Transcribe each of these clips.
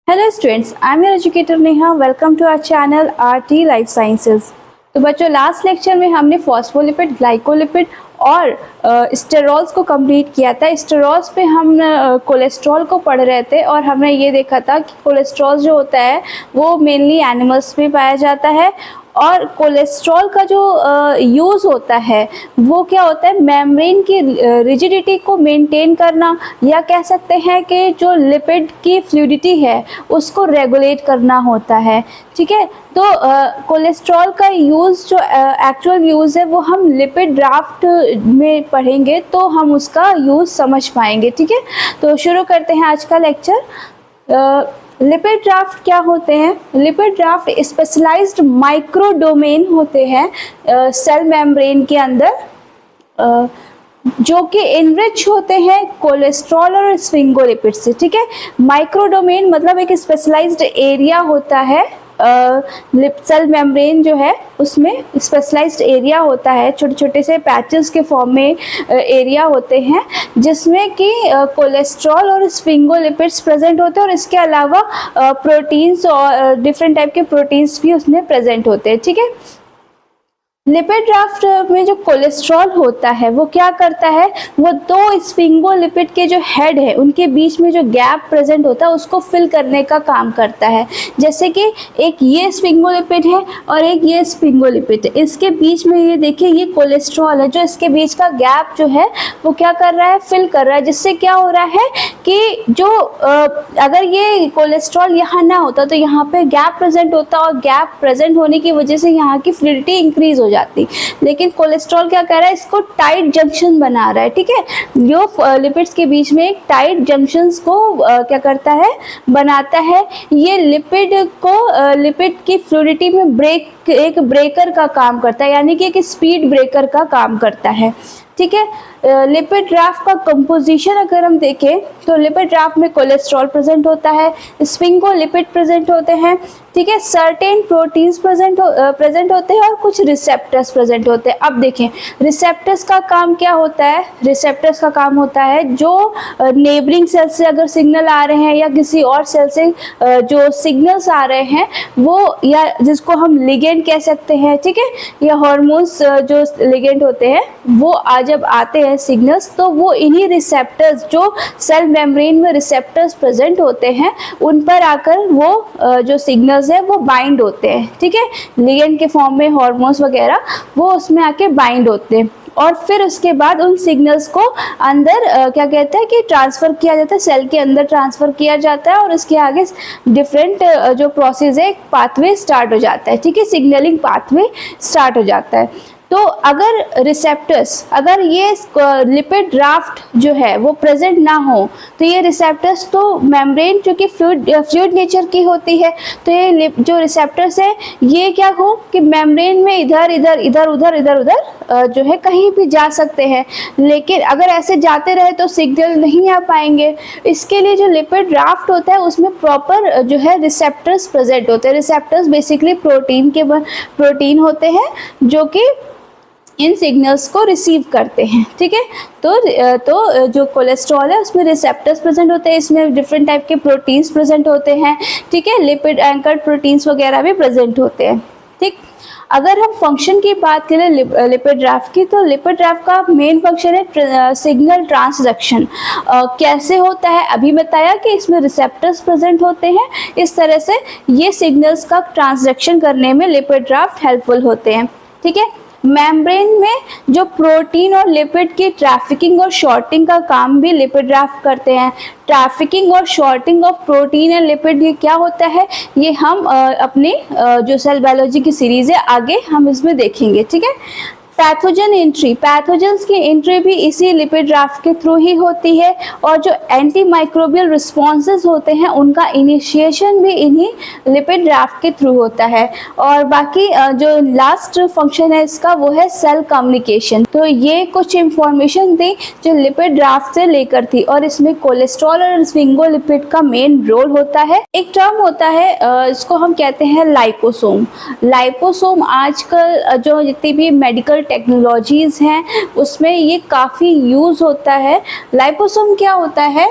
Hello students, I am your educator Neha. Welcome to our channel RT life sciences. तो बच्चों, last lecture में हमने phospholipid, glycolipid और sterols को कंप्लीट किया था। स्टेरॉल्स पे हम कोलेस्ट्रॉल को पढ़ रहे थे और हमने ये देखा था कि कोलेस्ट्रॉल जो होता है वो मेनली एनिमल्स में पाया जाता है। और कोलेस्ट्रॉल का जो यूज़ होता है वो क्या होता है, मेम्ब्रेन की रिजिडिटी को मेंटेन करना, या कह सकते हैं कि जो लिपिड की फ्लूइडिटी है उसको रेगुलेट करना होता है। ठीक है, तो कोलेस्ट्रॉल का यूज़ जो एक्चुअल यूज़ है वो हम लिपिड ड्राफ्ट में पढ़ेंगे तो हम उसका यूज़ समझ पाएंगे। ठीक है, तो शुरू करते हैं आज का लेक्चर। लिपिड ड्राफ्ट क्या होते हैं? Lipid raft specialized micro domain होते हैं सेल मेम्ब्रेन के अंदर, जो कि इनरिच होते हैं कोलेस्ट्रॉल और स्फिंगोलिपिड से। ठीक है, माइक्रो डोमेन मतलब एक स्पेशलाइज्ड एरिया होता है। सेल मेम्ब्रेन जो है उसमें स्पेशलाइज्ड एरिया होता है, छोटे छोटे से पैचेस के फॉर्म में एरिया होते हैं जिसमें कि कोलेस्ट्रॉल और स्फिंगोलिपिड्स प्रेजेंट होते हैं, और इसके अलावा प्रोटीन्स और डिफरेंट टाइप के प्रोटीन्स भी उसमें प्रेजेंट होते हैं। ठीक है, लिपिड ड्राफ्ट में जो कोलेस्ट्रॉल होता है वो क्या करता है, वो दो स्फिंगोलिपिड के जो हेड है उनके बीच में जो गैप प्रेजेंट होता है उसको फिल करने का काम करता है। जैसे कि एक ये स्फिंगोलिपिड है और एक ये स्फिंगोलिपिड है, इसके बीच में ये देखिए ये कोलेस्ट्रॉल है, जो इसके बीच का गैप जो है वो क्या कर रहा है, फिल कर रहा है। जिससे क्या हो रहा है कि जो अगर ये कोलेस्ट्रॉल यहाँ ना होता तो यहाँ पे गैप प्रेजेंट होता, और गैप प्रेजेंट होने की वजह से यहाँ की फ्लूइडिटी इंक्रीज हो जाती। लेकिन कोलेस्ट्रॉल क्या कर रहा है, इसको टाइट जंक्शन बना रहा है। ठीक है, जो लिपिड्स के बीच में एक टाइट जंक्शंस को क्या करता है, बनाता है। ये लिपिड को लिपिड की फ्लूइडिटी में एक ब्रेकर का काम करता है, यानी कि एक स्पीड ब्रेकर का काम करता है। ठीक है, लिपिड ड्राफ्ट का कंपोजिशन अगर हम देखें तो लिपिड ड्राफ्ट में कोलेस्ट्रॉल प्रेजेंट होता है, स्फिंगोलिपिड प्रेजेंट होते हैं। ठीक है, सर्टेन प्रोटीन्स प्रेजेंट होते हैं और कुछ रिसेप्टर्स प्रेजेंट होते हैं। अब देखें रिसेप्टर्स का काम क्या होता है। रिसेप्टर्स का काम होता है जो नेबरिंग सेल से अगर सिग्नल आ रहे हैं या किसी और सेल से जो सिग्नल्स आ रहे हैं वो, या जिसको हम लिगेंड कह सकते हैं। ठीक है, या हार्मोन्स जो लिगेंड होते हैं वो जब आते हैं सिग्नल्स, तो वो इन्हीं रिसेप्टर्स, जो सेल मेम्ब्रेन में रिसेप्टर्स प्रेजेंट होते हैं, उन पर आकर वो जो सिग्नल्स है वो बाइंड होते हैं। ठीक है, लिगेंड के फॉर्म में हार्मोन्स वगैरह वो उसमें आके बाइंड होते हैं, और फिर उसके बाद उन सिग्नल्स को अंदर क्या कहते हैं कि ट्रांसफ़र किया जाता है, सेल के अंदर ट्रांसफ़र किया जाता है, और उसके आगे डिफरेंट जो प्रोसेस है, पाथवे स्टार्ट हो जाता है। ठीक है, सिग्नलिंग पाथवे स्टार्ट हो जाता है। तो अगर रिसेप्टर्स, अगर ये लिपिड ड्राफ्ट जो है वो प्रेजेंट ना हो तो ये रिसेप्टर्स तो मेम्ब्रेन जो कि फ्लूइड नेचर की होती है, तो ये जो रिसेप्टर्स है ये क्या हो कि मेम्ब्रेन में इधर इधर इधर उधर इधर उधर जो है कहीं भी जा सकते हैं। लेकिन अगर ऐसे जाते रहे तो सिग्नल नहीं आ पाएंगे। इसके लिए जो लिपिड ड्राफ्ट होता है उसमें प्रॉपर जो है रिसेप्टर्स प्रेजेंट होते हैं। रिसेप्टर्स बेसिकली प्रोटीन होते हैं जो कि इन सिग्नल्स को रिसीव करते हैं। ठीक है, तो जो कोलेस्ट्रॉल है उसमें रिसेप्टर्स प्रेजेंट होते हैं, इसमें डिफरेंट टाइप के प्रोटीन्स प्रेजेंट होते हैं। ठीक है, लिपिड एंकर्ड प्रोटीन्स वगैरह भी प्रेजेंट होते हैं। ठीक, अगर हम फंक्शन की बात करें लिपिड ड्राफ्ट की, तो लिपिड ड्राफ्ट का मेन फंक्शन है सिग्नल ट्रांसडक्शन। कैसे होता है, अभी बताया कि इसमें रिसेप्टर्स प्रेजेंट होते हैं, इस तरह से ये सिग्नल्स का ट्रांसडक्शन करने में लिपिड ड्राफ्ट हेल्पफुल होते हैं। ठीक है, मेम्ब्रेन में जो प्रोटीन और लिपिड की ट्रैफिकिंग और शॉर्टिंग का काम भी लिपिड ड्राफ्ट करते हैं। ट्रैफिकिंग और sorting of protein and lipid ये क्या होता है, ये हम अपनी जो सेल बायोलॉजी की सीरीज़ है आगे हम इसमें देखेंगे। ठीक है, पैथोजन एंट्री, पैथोजेंस की एंट्री भी इसी लिपिड ड्राफ्ट के थ्रू ही होती है, और जो एंटी माइक्रोबियल रिस्पॉन्सेज होते हैं उनका इनिशिएशन भी इन्हीं लिपिड ड्राफ्ट के थ्रू होता है। और बाकी जो लास्ट फंक्शन है इसका वो है सेल कम्युनिकेशन। तो ये कुछ इंफॉर्मेशन थी जो लिपिड ड्राफ्ट से लेकर थी, और इसमें कोलेस्ट्रॉल और स्फिंगोलिपिड का मेन रोल होता है। एक टर्म होता है इसको हम कहते हैं लाइपोसोम। लाइपोसोम आजकल जो जितनी भी मेडिकल टेक्नोलॉजीज़ हैं उसमें ये काफ़ी यूज़ होता है। लाइपोसोम क्या होता है,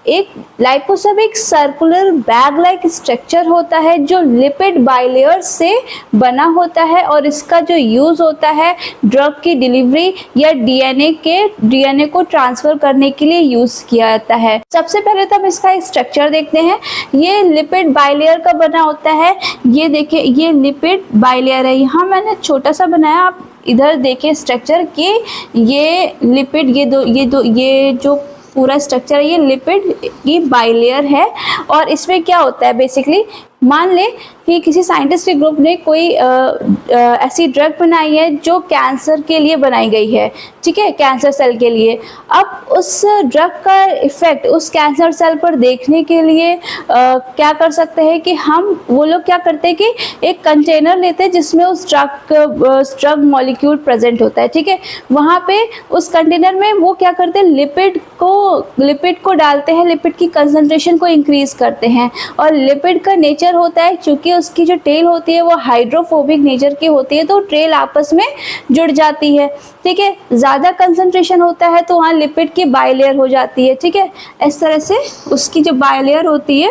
एक लाइपोसोम एक सर्कुलर बैग लाइक स्ट्रक्चर होता है जो लिपिड बाइलेयर से बना होता है और इसका जो यूज़ होता है ड्रग की डिलीवरी या डीएनए को ट्रांसफ़र करने के लिए यूज़ किया जाता है। सबसे पहले तो हम इसका स्ट्रक्चर देखते हैं। ये लिपिड बाइलेयर का बना होता है। ये देखिए, ये लिपिड बाइलेयर है। यहाँ मैंने छोटा सा बनाया, आप इधर देखिए स्ट्रक्चर कि ये लिपिड, ये जो पूरा स्ट्रक्चर है ये लिपिड की बाइलेयर है। और इसमें क्या होता है बेसिकली, मान ले कि किसी साइंटिस्ट के ग्रुप ने कोई ऐसी ड्रग बनाई है जो कैंसर के लिए बनाई गई है, ठीक है, कैंसर सेल के लिए। अब उस ड्रग का इफ़ेक्ट उस कैंसर सेल पर देखने के लिए क्या कर सकते हैं कि वो लोग क्या करते हैं कि एक कंटेनर लेते हैं जिसमें उस ड्रग मॉलिक्यूल प्रेजेंट होता है, ठीक है। वहाँ पे उस कंटेनर में वो क्या करते हैं, लिपिड को डालते हैं, लिपिड की कंसंट्रेशन को इंक्रीज करते हैं। और लिपिड का नेचर होता है, क्योंकि उसकी जो टेल होती है वो हाइड्रोफोबिक नेचर की होती है, तो टेल आपस में जुड़ जाती है, ठीक है। ज़्यादा कंसंट्रेशन होता है तो वहाँ लिपिड की बाइलेयर हो जाती है, ठीक है। इस तरह से उसकी जो बाइलेयर होती है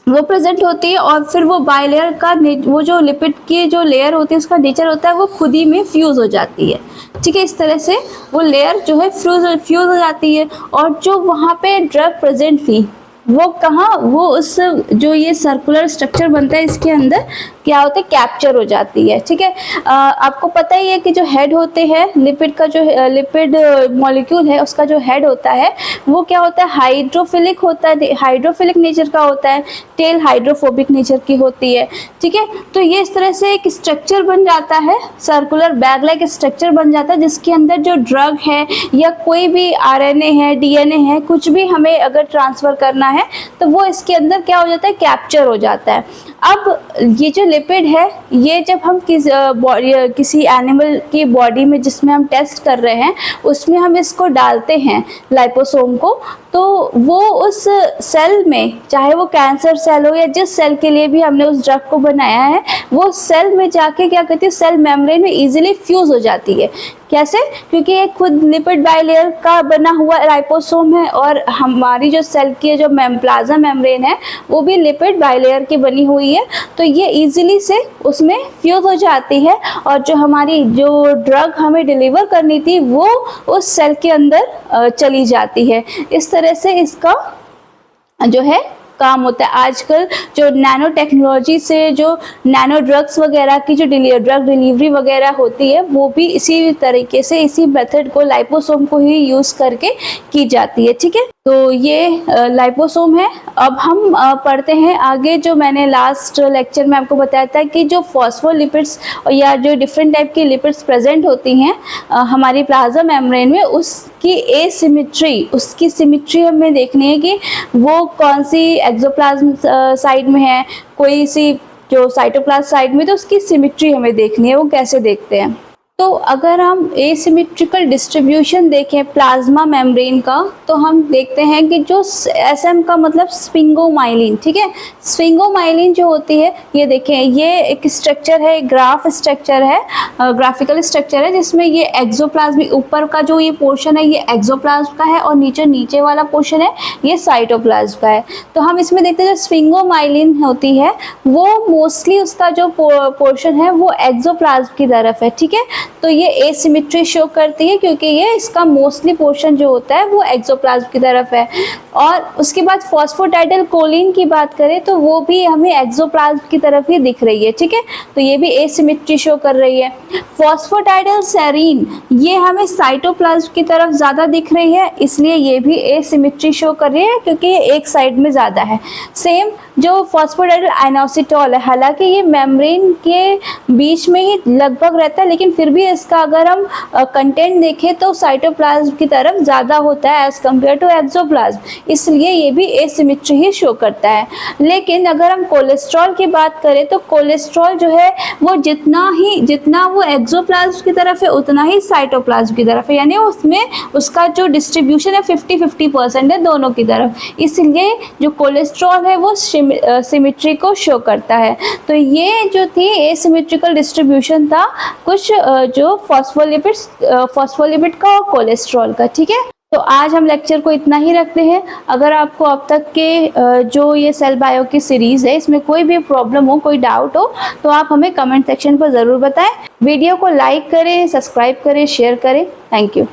वो प्रेजेंट होती है और फिर वो बाइलेयर का वो जो लिपिड की जो लेयर होती है उसका नेचर होता है वो खुद ही में फ्यूज़ हो जाती है, ठीक है। इस तरह से वो लेयर जो है फ्यूज़ हो जाती है। और जो वहाँ पे ड्रग प्रेजेंट थी वो कहाँ, वो उस जो ये सर्कुलर स्ट्रक्चर बनता है इसके अंदर क्या होता है, कैप्चर हो जाती है, ठीक है। आपको पता ही है कि जो हेड होते हैं लिपिड का, जो लिपिड मॉलिक्यूल है उसका जो हेड होता है वो क्या होता है, हाइड्रोफिलिक होता है, हाइड्रोफिलिक नेचर का होता है। टेल हाइड्रोफोबिक नेचर की होती है, ठीक है। तो ये इस तरह से एक स्ट्रक्चर बन जाता है, सर्कुलर बैग लाइक स्ट्रक्चर बन जाता है जिसके अंदर जो ड्रग है या कोई भी आरएनए है, डीएनए है, कुछ भी हमें अगर ट्रांसफ़र करना है तो वो इसके अंदर क्या हो जाता है, कैप्चर हो जाता है। अब ये जो लिपिड है ये जब हम किसी एनिमल की बॉडी में जिसमें हम टेस्ट कर रहे हैं उसमें हम इसको डालते हैं लाइपोसोम को, तो वो उस सेल में, चाहे वो कैंसर सेल हो या जिस सेल के लिए भी हमने उस ड्रग को बनाया है, वो सेल में जाके क्या करती है, सेल मेम्ब्रेन में इजीली फ्यूज़ हो जाती है। कैसे? क्योंकि ये खुद लिपिड बाइलेयर का बना हुआ राइपोसोम है और हमारी जो सेल की जो प्लाज्मा मेम्ब्रेन है वो भी लिपिड बाइलेयर की बनी हुई है, तो ये इजीली से उसमें फ्यूज़ हो जाती है और जो हमारी जो ड्रग हमें डिलीवर करनी थी वो उस सेल के अंदर चली जाती है। इस तरह से इसका जो है काम होता है। आजकल जो नैनो टेक्नोलॉजी से जो नैनो ड्रग्स वगैरह की जो ड्रग डिलीवरी वगैरह होती है वो भी इसी तरीके से, इसी मेथड को, लाइपोसोम को ही यूज़ करके की जाती है, ठीक है। तो ये लाइपोसोम है। अब हम पढ़ते हैं आगे। जो मैंने लास्ट लेक्चर में आपको बताया था कि जो फॉस्फोलिपिड्स या जो डिफरेंट टाइप की लिपिड्स प्रेजेंट होती हैं हमारी प्लाज्मा मेम्ब्रेन में, उसकी सिमिट्री हमें देखनी है कि वो कौन सी एक्सोप्लाज्म साइड में है, कोई सी जो साइटोप्लाज्म साइड में, तो उसकी सिमिट्री हमें देखनी है। वो कैसे देखते हैं, तो अगर हम एसिमेट्रिकल डिस्ट्रीब्यूशन देखें प्लाज्मा मेम्ब्रेन का तो हम देखते हैं कि जो एसएम का मतलब स्फिंगोमाइलिन, ठीक है। स्फिंगोमाइलिन जो होती है, ये देखें, ये एक स्ट्रक्चर है, ग्राफ स्ट्रक्चर है, ग्राफिकल स्ट्रक्चर है जिसमें ये एक्सोप्लाज्म, ऊपर का जो ये पोर्शन है ये एक्सोप्लाज्म का है और नीचे वाला पोर्शन है ये साइटोप्लाज्म का है। तो हम इसमें देखते हैं जो स्फिंगोमाइलिन होती है वो मोस्टली उसका जो पोर्शन है वो एक्सोप्लाज्म की तरफ है, ठीक है। तो ये एसिमेट्री शो करती है क्योंकि ये इसका मोस्टली पोर्शन जो होता है वो एक्सोप्लाज्म की तरफ है। और उसके बाद फॉस्फोटाइडल कोलिन की बात करें तो वो भी हमें एक्सोप्लाज्म की तरफ ही दिख रही है, ठीक है। तो ये भी एसिमेट्री शो कर रही है। फॉस्फोटाइडल सेरीन ये हमें साइटोप्लाज्म की तरफ ज़्यादा दिख रही है, इसलिए ये भी एसिमेट्री शो कर रही है क्योंकि ये एक साइड में ज़्यादा है। सेम जो फॉस्फोटाइडल आइनोसिटोल है, हालांकि ये मेम्ब्रेन के बीच में ही लगभग रहता है लेकिन फिर भी इसका अगर हम कंटेंट देखें तो साइटोप्लाज्म की तरफ ज़्यादा होता है एज़ कम्पेयर टू एक्सोप्लाज्म, इसलिए ये भी एसिमेट्री ही शो करता है। लेकिन अगर हम कोलेस्ट्रॉल की बात करें तो कोलेस्ट्रॉल जो है वो जितना वो एक्सोप्लाज्म की तरफ है उतना ही साइटोप्लाज्म की तरफ है, यानी उसमें उसका जो डिस्ट्रीब्यूशन है 50-50% है दोनों की तरफ, इसलिए जो कोलेस्ट्रॉल है वो सिमेट्री को शो करता है। तो ये जो थी एसिमेट्रिकल डिस्ट्रीब्यूशन था कुछ जो फॉस्फोलिपिड का और कोलेस्ट्रॉल का, ठीक है। तो आज हम लेक्चर को इतना ही रखते हैं। अगर आपको अब तक के जो ये सेल बायो की सीरीज़ है इसमें कोई भी प्रॉब्लम हो, कोई डाउट हो, तो आप हमें कमेंट सेक्शन पर ज़रूर बताएं। वीडियो को लाइक करें, सब्सक्राइब करें, शेयर करें। Thank you.